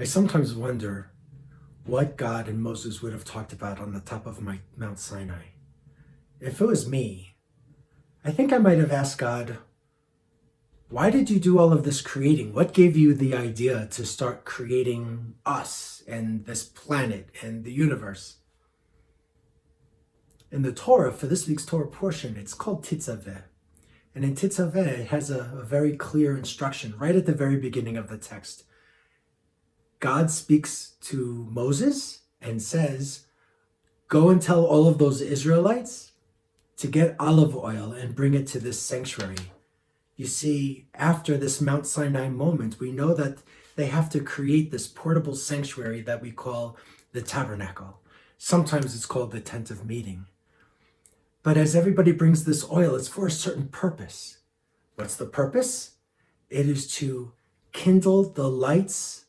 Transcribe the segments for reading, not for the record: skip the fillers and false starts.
I sometimes wonder what God and Moses would have talked about on the top of Mount Sinai. If it was me, I think I might have asked God, why did you do all of this creating? What gave you the idea to start creating us and this planet and the universe? In the Torah, for this week's Torah portion, it's called Titzaveh. And in Titzaveh, it has a very clear instruction right at the very beginning of the text. God speaks to Moses and says, go and tell all of those Israelites to get olive oil and bring it to this sanctuary. You see, after this Mount Sinai moment, we know that they have to create this portable sanctuary that we call the tabernacle. Sometimes it's called the tent of meeting. But as everybody brings this oil, it's for a certain purpose. What's the purpose? It is to kindle the lights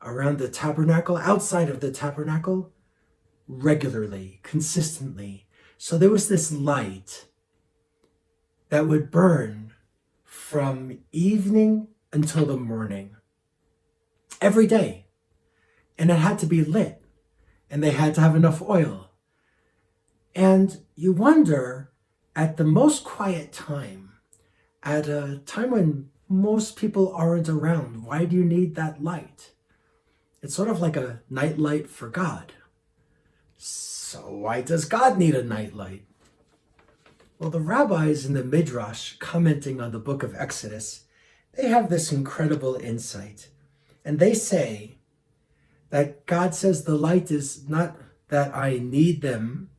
around the tabernacle, outside of the tabernacle, regularly, consistently. So there was this light that would burn from evening until the morning, every day. And it had to be lit, and they had to have enough oil. And you wonder, at the most quiet time, at a time when most people aren't around, why do you need that light? It's sort of like a night light for God. So why does God need a night light? Well, the rabbis in the Midrash commenting on the book of Exodus, they have this incredible insight. And they say that God says the light is not that I need them,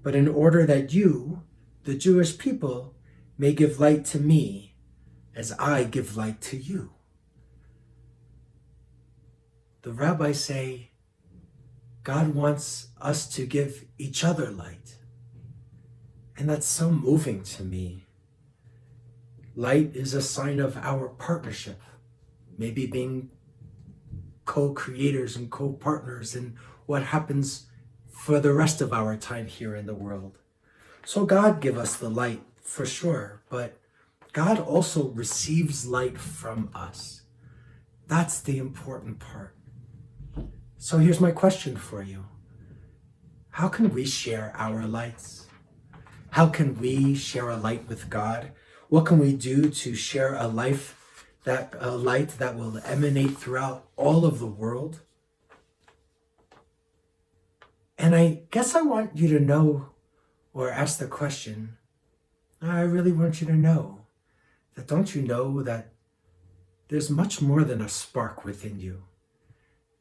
but in order that you, the Jewish people, may give light to me as I give light to you. The rabbis say God wants us to give each other light. And that's so moving to me. Light is a sign of our partnership, maybe being co-creators and co-partners in what happens for the rest of our time here in the world. So God give us the light for sure, but God also receives light from us. That's the important part. So here's my question for you. How can we share our lights? How can we share a light with God? What can we do to share a light that will emanate throughout all of the world? And I guess I want you to know, or ask the question, I really want you to know that don't you know that there's much more than a spark within you?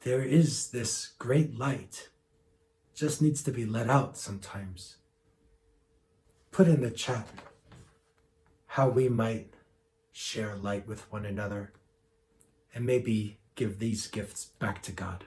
There is this great light. It just needs to be let out sometimes. Put in the chat how we might share light with one another and maybe give these gifts back to God.